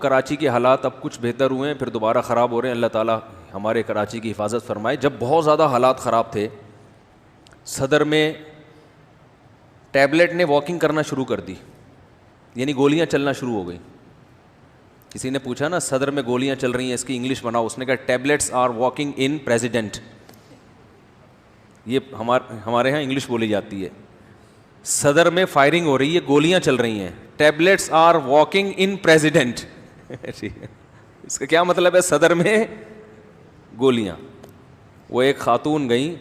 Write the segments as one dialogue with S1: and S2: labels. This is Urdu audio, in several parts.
S1: کراچی کے حالات اب کچھ بہتر ہوئے ہیں, پھر دوبارہ خراب ہو رہے ہیں. اللہ تعالیٰ ہمارے کراچی کی حفاظت فرمائے. جب بہت زیادہ حالات خراب تھے, صدر میں ٹیبلٹ نے واکنگ کرنا شروع کر دی, یعنی گولیاں چلنا شروع ہو گئی. کسی نے پوچھا نا صدر میں گولیاں چل رہی ہیں, اس کی انگلش بناؤ. اس نے کہا tablets are walking in president. یہ ہمارے ہاں انگلش بولی جاتی ہے. صدر میں فائرنگ ہو رہی ہے, گولیاں چل رہی ہیں, tablets are walking in president. اس کا کیا مطلب ہے؟ صدر میں گولیاں. وہ ایک خاتون گئیں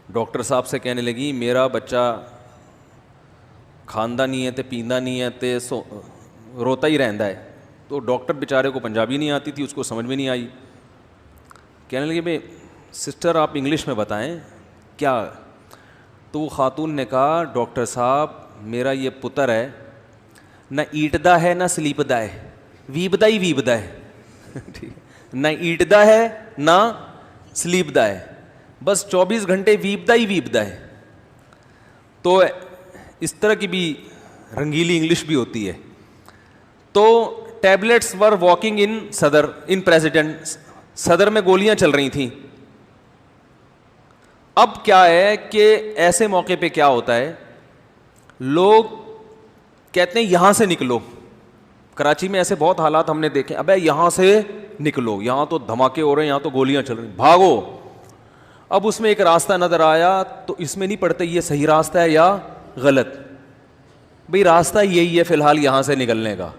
S1: ڈاکٹر صاحب سے, کہنے لگی میرا بچہ کھاندا نہیں ہے تے پیندا نہیں ہے تے روتا ہی رہندا ہے. تو ڈاکٹر بیچارے کو پنجابی نہیں آتی تھی, اس کو سمجھ میں نہیں آئی. کہنے لگے بھائی سسٹر آپ انگلش میں بتائیں کیا. تو وہ خاتون نے کہا ڈاکٹر صاحب میرا یہ پتر ہے, نہ ایٹدا ہے نہ سلیپدا ہے, ویبدا ہی ویبدا ہے. نہ ایٹدا ہے نہ سلیپدا ہے, بس 24 گھنٹے ویبدا ہی ویبدا ہے. تو اس طرح کی بھی رنگیلی انگلش بھی ہوتی ہے. تو ٹیبلٹس ور واکنگ ان صدر ان پریزیڈنٹ. صدر میں گولیاں چل رہی تھیں. اب کیا ہے کہ ایسے موقع پہ کیا ہوتا ہے, لوگ کہتے ہیں یہاں سے نکلو. کراچی میں ایسے بہت حالات ہم نے دیکھے, ابے یہاں سے نکلو, یہاں تو دھماکے ہو رہے ہیں, یہاں تو گولیاں چل رہی ہیں, بھاگو. اب اس میں ایک راستہ نظر آیا تو اس میں نہیں پڑھتے یہ صحیح راستہ ہے یا غلط. بھئی راستہ یہی ہے فی الحال یہاں سے نکلنے کا,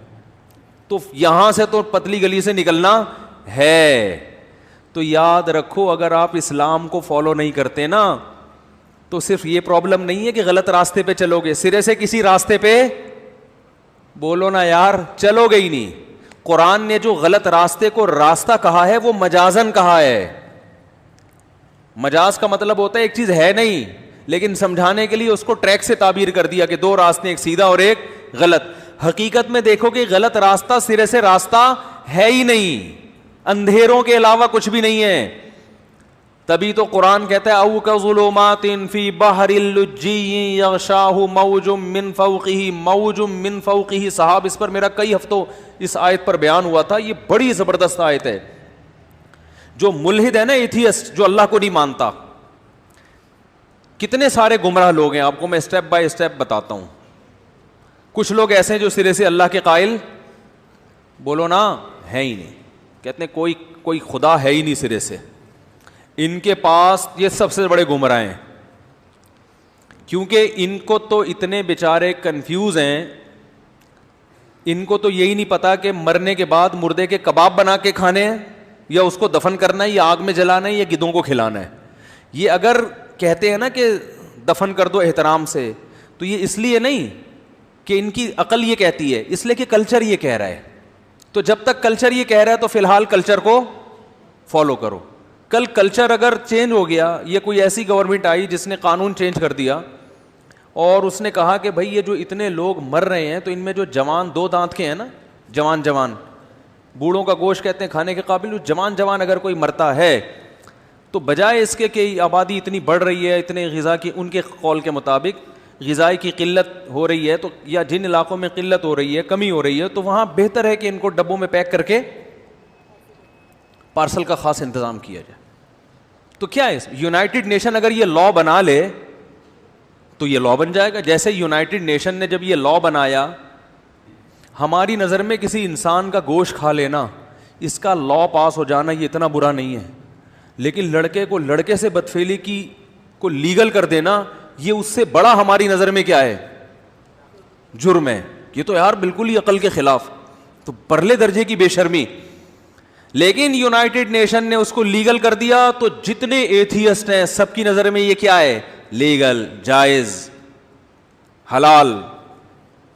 S1: تو یہاں سے تو پتلی گلی سے نکلنا ہے. تو یاد رکھو اگر آپ اسلام کو فالو نہیں کرتے نا تو صرف یہ پرابلم نہیں ہے کہ غلط راستے پہ چلو گے, سرے سے کسی راستے پہ بولو نا یار چلو گے ہی نہیں. قرآن نے جو غلط راستے کو راستہ کہا ہے وہ مجازن کہا ہے. مجاز کا مطلب ہوتا ہے ایک چیز ہے نہیں, لیکن سمجھانے کے لیے اس کو ٹریک سے تعبیر کر دیا کہ دو راستے, ایک سیدھا اور ایک غلط. حقیقت میں دیکھو کہ غلط راستہ سرے سے راستہ ہے ہی نہیں, اندھیروں کے علاوہ کچھ بھی نہیں ہے. تبھی تو قرآن کہتا ہے او کظلمات فی بحر اللجی یغشاہ موج من فوقہ موج من فوقہ. صاحب اس پر میرا کئی ہفتوں اس آیت پر بیان ہوا تھا. یہ بڑی زبردست آیت ہے. جو ملحد ہے نا, ایتھیسٹ, جو اللہ کو نہیں مانتا, کتنے سارے گمراہ لوگ ہیں, آپ کو میں اسٹیپ بائی اسٹیپ بتاتا ہوں. کچھ لوگ ایسے ہیں جو سرے سے اللہ کے قائل بولو نا ہے ہی نہیں, کہتے ہیں کوئی خدا ہے ہی نہیں سرے سے. ان کے پاس یہ سب سے بڑے گمراہ ہیں, کیونکہ ان کو تو اتنے بیچارے کنفیوز ہیں, ان کو تو یہی نہیں پتا کہ مرنے کے بعد مردے کے کباب بنا کے کھانے ہیں یا اس کو دفن کرنا ہے یا آگ میں جلانا ہے یا گدھوں کو کھلانا ہے. یہ اگر کہتے ہیں نا کہ دفن کر دو احترام سے, تو یہ اس لیے نہیں کہ ان کی عقل یہ کہتی ہے, اس لیے کہ کلچر یہ کہہ رہا ہے. تو جب تک کلچر یہ کہہ رہا ہے تو فی الحال کلچر کو فالو کرو. کل کلچر اگر چینج ہو گیا, یہ کوئی ایسی گورنمنٹ آئی جس نے قانون چینج کر دیا اور اس نے کہا کہ بھائی یہ جو اتنے لوگ مر رہے ہیں تو ان میں جو جوان 2 دانت کے ہیں نا, جوان بوڑھوں کا گوشت کہتے ہیں کھانے کے قابل, جوان اگر کوئی مرتا ہے تو بجائے اس کے کہ آبادی اتنی بڑھ رہی ہے, اتنے غذا کی, ان کے قول کے مطابق غذائی کی قلت ہو رہی ہے, تو یا جن علاقوں میں قلت ہو رہی ہے, کمی ہو رہی ہے, تو وہاں بہتر ہے کہ ان کو ڈبوں میں پیک کر کے پارسل کا خاص انتظام کیا جائے. تو کیا ہے, یونائٹڈ نیشن اگر یہ لا بنا لے تو یہ لا بن جائے گا. جیسے یونائٹڈ نیشن نے جب یہ لا بنایا, ہماری نظر میں کسی انسان کا گوشت کھا لینا, اس کا لا پاس ہو جانا یہ اتنا برا نہیں ہے, لیکن لڑکے کو لڑکے سے بدفعلی کی کو لیگل کر دینا, یہ اس سے بڑا ہماری نظر میں کیا ہے, جرم ہے. یہ تو یار بالکل ہی عقل کے خلاف, تو پرلے درجے کی بے شرمی. لیکن یونائٹڈ نیشن نے اس کو لیگل کر دیا, تو جتنے ایتھیسٹ ہیں سب کی نظر میں یہ کیا ہے, لیگل, جائز, حلال,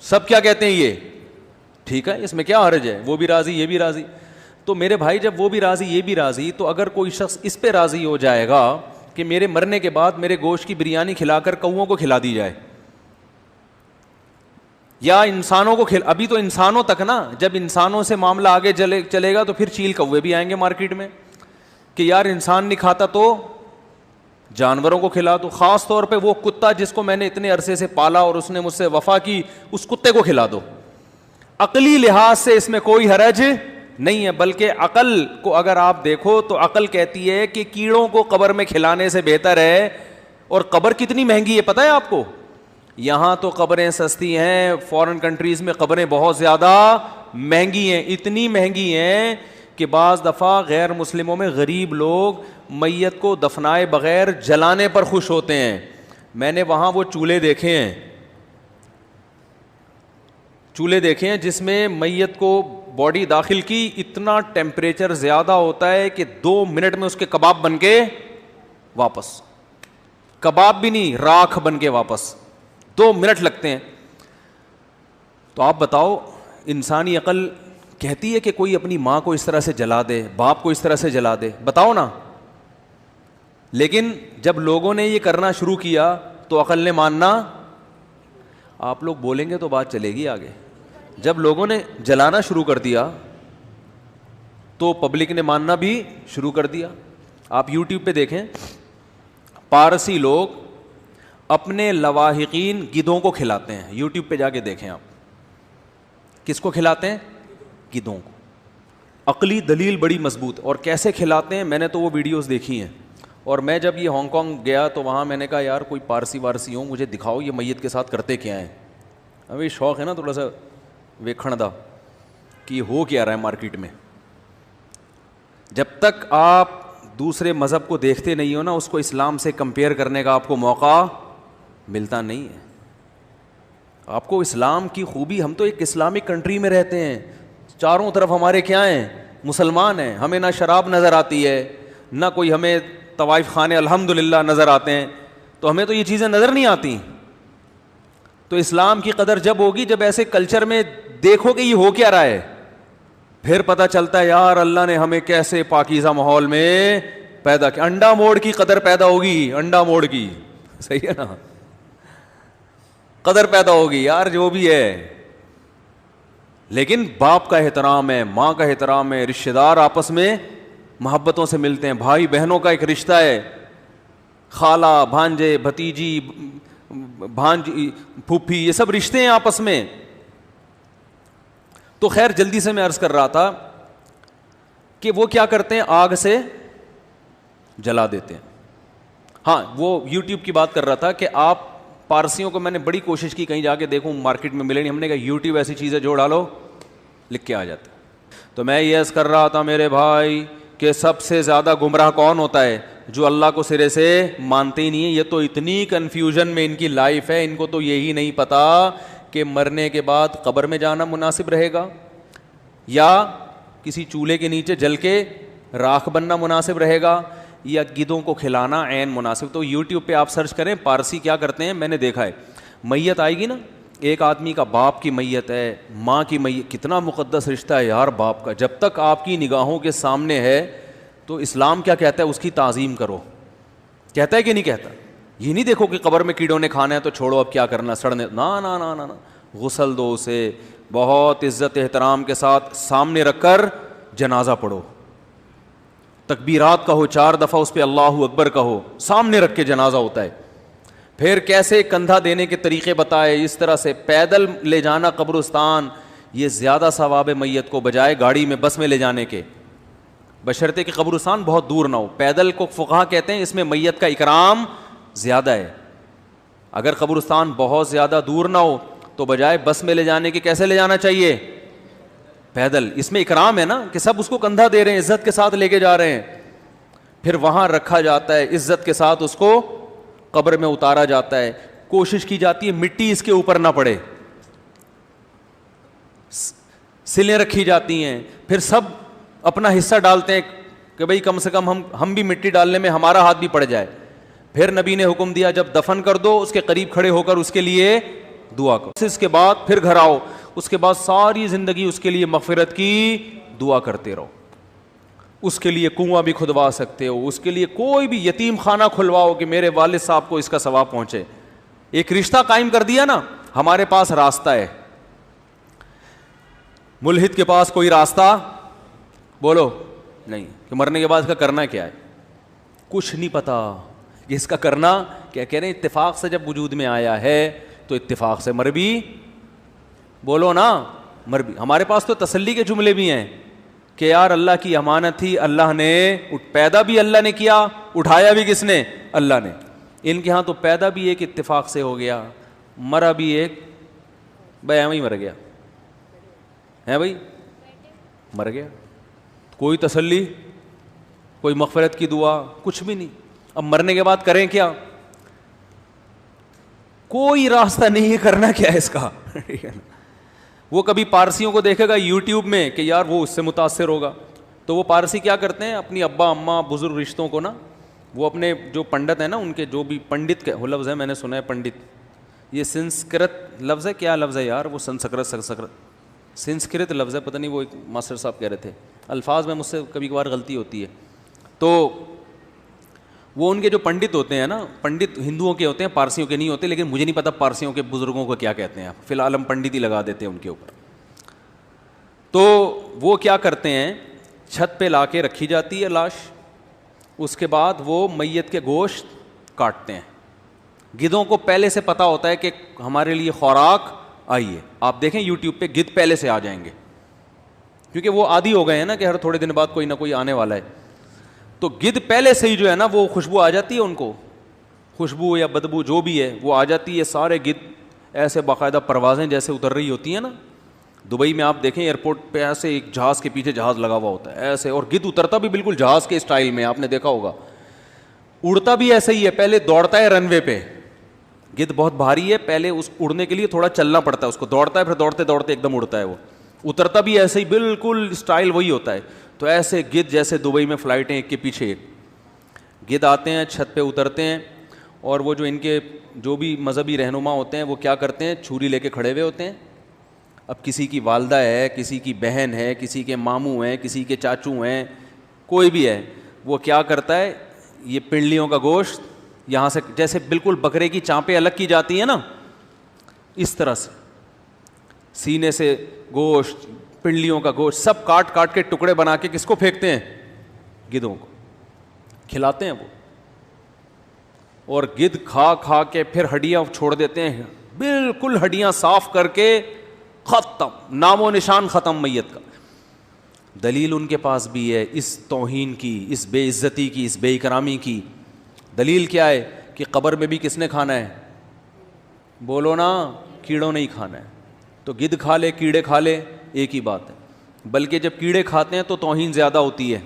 S1: سب کیا کہتے ہیں یہ ٹھیک ہے, اس میں کیا حرج ہے, وہ بھی راضی یہ بھی راضی. تو میرے بھائی جب وہ بھی راضی یہ بھی راضی, تو اگر کوئی شخص اس پہ راضی ہو جائے گا کہ میرے مرنے کے بعد میرے گوشت کی بریانی کھلا کر کوؤں کو کھلا دی جائے, یا انسانوں کو ابھی تو انسانوں تک نا, جب انسانوں سے معاملہ آگے چلے گا تو پھر چیل کوے بھی آئیں گے مارکیٹ میں کہ یار انسان نہیں کھاتا تو جانوروں کو کھلا دو. خاص طور پہ وہ کتا جس کو میں نے اتنے عرصے سے پالا اور اس نے مجھ سے وفا کی, اس کتے کو کھلا دو. عقلی لحاظ سے اس میں کوئی حرج نہیں ہے, بلکہ عقل کو اگر آپ دیکھو تو عقل کہتی ہے کہ کیڑوں کو قبر میں کھلانے سے بہتر ہے. اور قبر کتنی مہنگی ہے پتہ ہے آپ کو؟ یہاں تو قبریں سستی ہیں, فورن کنٹریز میں قبریں بہت زیادہ مہنگی ہیں, اتنی مہنگی ہیں کہ بعض دفعہ غیر مسلموں میں غریب لوگ میت کو دفنائے بغیر جلانے پر خوش ہوتے ہیں. میں نے وہاں وہ چولہے دیکھے ہیں, چولہے دیکھے ہیں جس میں میت کو باڈی داخل کی, اتنا ٹیمپریچر زیادہ ہوتا ہے کہ 2 منٹ میں اس کے کباب بن کے واپس, کباب بھی نہیں راکھ بن کے واپس, 2 منٹ لگتے ہیں. تو آپ بتاؤ, انسانی عقل کہتی ہے کہ کوئی اپنی ماں کو اس طرح سے جلا دے, باپ کو اس طرح سے جلا دے؟ بتاؤ نا. لیکن جب لوگوں نے یہ کرنا شروع کیا تو عقل نے ماننا, آپ لوگ بولیں گے تو بات چلے گی آگے. جب لوگوں نے جلانا شروع کر دیا تو پبلک نے ماننا بھی شروع کر دیا. آپ یوٹیوب پہ دیکھیں, پارسی لوگ اپنے لواحقین گدھوں کو کھلاتے ہیں. یوٹیوب پہ جا کے دیکھیں آپ, کس کو کھلاتے ہیں؟ گدھوں کو. عقلی دلیل بڑی مضبوط. اور کیسے کھلاتے ہیں, میں نے تو وہ ویڈیوز دیکھی ہیں. اور میں جب یہ ہانگ کانگ گیا تو وہاں میں نے کہا یار کوئی پارسی وارسی ہوں, مجھے دکھاؤ یہ میت کے ساتھ کرتے کیا ہیں. ابھی شوق ہے نا تھوڑا سا ویکھن دا کہ یہ ہو کیا رہا ہے مارکیٹ میں. جب تک آپ دوسرے مذہب کو دیکھتے نہیں ہو نا, اس کو اسلام سے کمپیئر کرنے کا آپ کو موقع ملتا نہیں ہے. آپ کو اسلام کی خوبی, ہم تو ایک اسلامک کنٹری میں رہتے ہیں, چاروں طرف ہمارے کیا ہیں, مسلمان ہیں. ہمیں نہ شراب نظر آتی ہے, نہ کوئی ہمیں طوائف خانے الحمدللہ نظر آتے ہیں, تو ہمیں تو یہ چیزیں نظر نہیں آتی. تو اسلام کی قدر جب ہوگی جب ایسے کلچر میں دیکھو کہ یہ ہو کیا رہا ہے, پھر پتہ چلتا ہے یار اللہ نے ہمیں کیسے پاکیزہ ماحول میں پیدا کیا. انڈا موڑ کی قدر پیدا ہوگی, انڈا موڑ کی, صحیح ہے نا, قدر پیدا ہوگی یار جو بھی ہے. لیکن باپ کا احترام ہے, ماں کا احترام ہے, رشتہ دار آپس میں محبتوں سے ملتے ہیں, بھائی بہنوں کا ایک رشتہ ہے, خالہ بھانجے بھتیجی بھانجی پھوپھی, یہ سب رشتے ہیں آپس میں. تو خیر جلدی سے میں عرض کر رہا تھا کہ وہ کیا کرتے ہیں, آگ سے جلا دیتے ہیں. ہاں وہ یوٹیوب کی بات کر رہا تھا کہ آپ پارسیوں کو, میں نے بڑی کوشش کی کہیں جا کے دیکھوں, مارکیٹ میں ملے نہیں. ہم نے کہا یوٹیوب ایسی چیز ہے جو ڈالو لکھ کے آ جاتا. تو میں یہ عرض کر رہا تھا میرے بھائی کہ سب سے زیادہ گمراہ کون ہوتا ہے؟ جو اللہ کو سرے سے مانتے ہی نہیں ہے. یہ تو اتنی کنفیوژن میں ان کی لائف ہے, ان کو تو یہی نہیں پتا کہ مرنے کے بعد قبر میں جانا مناسب رہے گا یا کسی چولہے کے نیچے جل کے راکھ بننا مناسب رہے گا یا گدھوں کو کھلانا عین مناسب. تو یوٹیوب پہ آپ سرچ کریں پارسی کیا کرتے ہیں. میں نے دیکھا ہے, میت آئے گی نا, ایک آدمی کا باپ کی میت ہے, ماں کی میت, کتنا مقدس رشتہ ہے یار باپ کا. جب تک آپ کی نگاہوں کے سامنے ہے تو اسلام کیا کہتا ہے, اس کی تعظیم کرو. کہتا ہے کہ نہیں کہتا؟ یہ نہیں دیکھو کہ قبر میں کیڑوں نے کھانا ہے تو چھوڑو اب کیا کرنا, سڑنے, نا نا نا نا نا, غسل دو اسے, بہت عزت احترام کے ساتھ سامنے رکھ کر جنازہ پڑھو, تکبیرات کہو 4 دفعہ, اس پہ اللہ اکبر کہو, سامنے رکھ کے جنازہ ہوتا ہے. پھر کیسے کندھا دینے کے طریقے بتائے, اس طرح سے پیدل لے جانا قبرستان, یہ زیادہ ثواب ہے میت کو بجائے گاڑی میں بس میں لے جانے کے, بشرطے کہ قبرستان بہت دور نہ ہو. پیدل کو فقہا کہتے ہیں اس میں میت کا اکرام زیادہ ہے. اگر قبرستان بہت زیادہ دور نہ ہو تو بجائے بس میں لے جانے کے کیسے لے جانا چاہیے, پیدل. اس میں اکرام ہے نا کہ سب اس کو کندھا دے رہے ہیں, عزت کے ساتھ لے کے جا رہے ہیں. پھر وہاں رکھا جاتا ہے, عزت کے ساتھ اس کو قبر میں اتارا جاتا ہے. کوشش کی جاتی ہے مٹی اس کے اوپر نہ پڑے, سلیں رکھی جاتی ہیں. پھر سب اپنا حصہ ڈالتے ہیں کہ بھئی کم سے کم ہم بھی مٹی ڈالنے میں ہمارا ہاتھ بھی پڑ جائے. پھر نبی نے حکم دیا جب دفن کر دو اس کے قریب کھڑے ہو کر اس کے لیے دعا کرو. اس کے بعد پھر گھر آؤ, اس کے بعد ساری زندگی اس کے لیے مغفرت کی دعا کرتے رہو. اس کے لیے کنواں بھی کھدوا سکتے ہو, اس کے لیے کوئی بھی یتیم خانہ کھلواؤ کہ میرے والد صاحب کو اس کا ثواب پہنچے. ایک رشتہ قائم کر دیا نا. ہمارے پاس راستہ ہے, ملحد کے پاس کوئی راستہ بولو نہیں کہ مرنے کے بعد اس کا کرنا کیا ہے, کچھ نہیں پتا کہ اس کا کرنا کیا. کہہ رہے ہیں اتفاق سے جب وجود میں آیا ہے تو اتفاق سے مر بھی, بولو نا, مر بھی. ہمارے پاس تو تسلی کے جملے بھی ہیں کہ یار اللہ کی امانت تھی, اللہ نے پیدا بھی اللہ نے کیا, اٹھایا بھی کس نے؟ اللہ نے. ان کے ہاں تو پیدا بھی ایک اتفاق سے ہو گیا, مرا بھی ایک, بھائی ہی مر گیا ہے, بھائی مر گیا. کوئی تسلی, کوئی مغفرت کی دعا, کچھ بھی نہیں. اب مرنے کے بعد کریں کیا؟ کوئی راستہ نہیں ہے, کرنا کیا ہے اس کا. وہ کبھی پارسیوں کو دیکھے گا یوٹیوب میں کہ یار وہ اس سے متاثر ہوگا, تو وہ پارسی کیا کرتے ہیں اپنی ابا اماں بزرگ رشتوں کو نا, وہ اپنے جو پنڈت ہیں نا, ان کے جو بھی پنڈت کے وہ لفظ ہے, میں نے سنا ہے پنڈت, یہ سنسکرت لفظ ہے, کیا لفظ ہے یار وہ, سنسکرت لفظ ہے, پتہ نہیں, وہ ایک ماسٹر صاحب کہہ رہے تھے. الفاظ میں مجھ سے کبھی کبھار غلطی ہوتی ہے. تو وہ ان کے جو پنڈت ہوتے ہیں نا, پنڈت ہندوؤں کے ہوتے ہیں, پارسیوں کے نہیں ہوتے, لیکن مجھے نہیں پتا پارسیوں کے بزرگوں کو کیا کہتے ہیں, فی الحال ہم پنڈت ہی لگا دیتے ہیں ان کے اوپر. تو وہ کیا کرتے ہیں, چھت پہ لا کے رکھی جاتی ہے لاش, اس کے بعد وہ میت کے گوشت کاٹتے ہیں. گدھوں کو پہلے سے پتا ہوتا ہے کہ ہمارے لیے خوراک آئی ہے. آپ دیکھیں یوٹیوب پہ گدھ پہلے سے آ جائیں گے, کیونکہ وہ عادی ہو گئے ہیں نا کہ ہر تھوڑے دن بعد کوئی نہ کوئی آنے والا ہے. تو گدھ پہلے سے ہی جو ہے نا وہ خوشبو آ جاتی ہے ان کو, خوشبو یا بدبو جو بھی ہے وہ آ جاتی ہے. سارے گدھ ایسے باقاعدہ پروازیں جیسے اتر رہی ہوتی ہیں نا, دبئی میں آپ دیکھیں ایئرپورٹ پہ ایسے ایک جہاز کے پیچھے جہاز لگا ہوا ہوتا ہے ایسے, اور گدھ اترتا بھی بالکل جہاز کے اسٹائل میں, آپ نے دیکھا ہوگا. اڑتا بھی ایسے ہی ہے, پہلے دوڑتا ہے رن وے پہ, گدھ بہت بھاری ہے, پہلے اس اڑنے کے لیے تھوڑا چلنا پڑتا ہے اس کو, دوڑتا ہے پھر دوڑتے دوڑتے ایک دم اڑتا ہے وہ, اترتا بھی ایسے ہی بالکل اسٹائل وہی ہوتا ہے. تو ایسے گدھ جیسے دبئی میں فلائٹیں ایک کے پیچھے ایک, گدھ آتے ہیں چھت پہ اترتے ہیں, اور وہ جو ان کے جو بھی مذہبی رہنما ہوتے ہیں وہ کیا کرتے ہیں, چھری لے کے کھڑے ہوئے ہوتے ہیں. اب کسی کی والدہ ہے, کسی کی بہن ہے, کسی کے ماموں ہیں, کسی کے چاچو ہیں, کوئی بھی ہے, وہ کیا کرتا ہے, یہ پنڈلیوں کا گوشت یہاں سے جیسے بالکل بکرے کی چانپیں الگ کی جاتی ہیں نا, اس طرح سے سینے سے گوشت, پنڈلیوں کا گوشت سب کاٹ کاٹ کے ٹکڑے بنا کے کس کو پھینکتے ہیں, گدھوں کو کھلاتے ہیں وہ. اور گدھ کھا کھا کے پھر ہڈیاں چھوڑ دیتے ہیں, بالکل ہڈیاں صاف کر کے ختم, نام و نشان ختم میت کا. دلیل ان کے پاس بھی ہے اس توہین کی, اس بے عزتی کی, اس بے اکرامی کی. دلیل کیا ہے کہ قبر میں بھی کس نے کھانا ہے, بولو نا, کیڑوں نے ہی کھانا ہے. تو گدھ کھا لے کیڑے کھا لے ایک ہی بات ہے, بلکہ جب کیڑے کھاتے ہیں تو توہین زیادہ ہوتی ہے,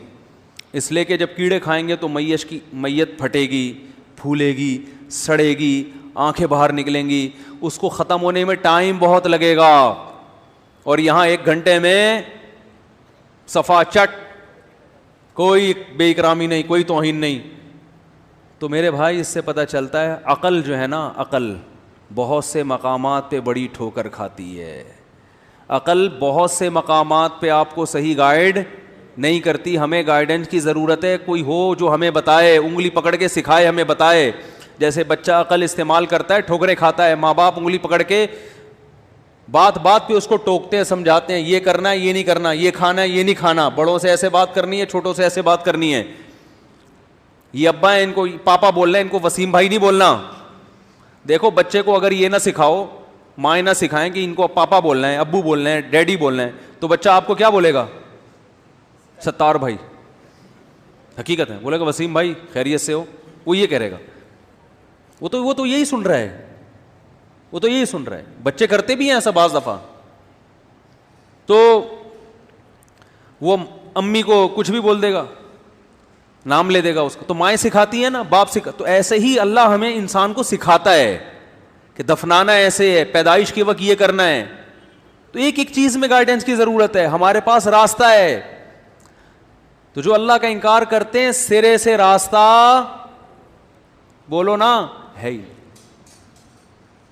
S1: اس لیے کہ جب کیڑے کھائیں گے تو میت پھٹے گی, پھولے گی, سڑے گی, آنکھیں باہر نکلیں گی, اس کو ختم ہونے میں ٹائم بہت لگے گا. اور یہاں 1 گھنٹے میں صفا چٹ, کوئی بے اکرامی نہیں, کوئی توہین نہیں. تو میرے بھائی اس سے پتہ چلتا ہے عقل جو ہے نا, عقل بہت سے مقامات پہ بڑی ٹھوکر کھاتی ہے. عقل بہت سے مقامات پہ آپ کو صحیح گائیڈ نہیں کرتی. ہمیں گائیڈنس کی ضرورت ہے, کوئی ہو جو ہمیں بتائے, انگلی پکڑ کے سکھائے, ہمیں بتائے. جیسے بچہ عقل استعمال کرتا ہے, ٹھوکریں کھاتا ہے, ماں باپ انگلی پکڑ کے بات بات پہ اس کو ٹوکتے ہیں, سمجھاتے ہیں, یہ کرنا ہے, یہ نہیں کرنا, یہ کھانا ہے, یہ نہیں کھانا, بڑوں سے ایسے بات کرنی ہے, چھوٹوں سے ایسے بات کرنی ہے. یہ ابا ہیں, ان کو پاپا بولنا ہے, ان کو وسیم بھائی نہیں بولنا. دیکھو بچے کو اگر یہ نہ سکھاؤ, مائیں نہ سکھائیں کہ ان کو پاپا بولنا ہے, ابو بولنا ہے, ڈیڈی بولنا ہے, تو بچہ آپ کو کیا بولے گا, ستار بھائی. حقیقت ہے, بولے گا وسیم بھائی خیریت سے ہو, وہ یہ کہے گا. وہ تو یہی سن رہا ہے, وہ تو یہی سن رہا ہے. بچے کرتے بھی ہیں ایسا بعض دفعہ. تو وہ امی کو کچھ بھی بول دے گا, نام لے دے گا اس کو, تو مائیں سکھاتی ہیں نا, باپ سکھا. تو ایسے ہی اللہ ہمیں انسان کو سکھاتا ہے کہ دفنانا ایسے ہے, پیدائش کے وقت یہ کرنا ہے. تو ایک ایک چیز میں گائیڈنس کی ضرورت ہے. ہمارے پاس راستہ ہے, تو جو اللہ کا انکار کرتے ہیں سرے سے راستہ بولو نا ہے ہی,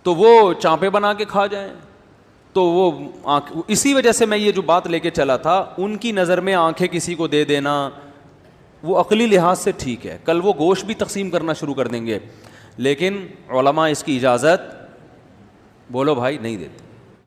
S1: تو وہ چانپے بنا کے کھا جائیں. تو وہ اسی وجہ سے میں یہ جو بات لے کے چلا تھا, ان کی نظر میں آنکھیں کسی کو دے دینا وہ عقلی لحاظ سے ٹھیک ہے. کل وہ گوشت بھی تقسیم کرنا شروع کر دیں گے, لیکن علماء اس کی اجازت بولو بھائی نہیں دیتے.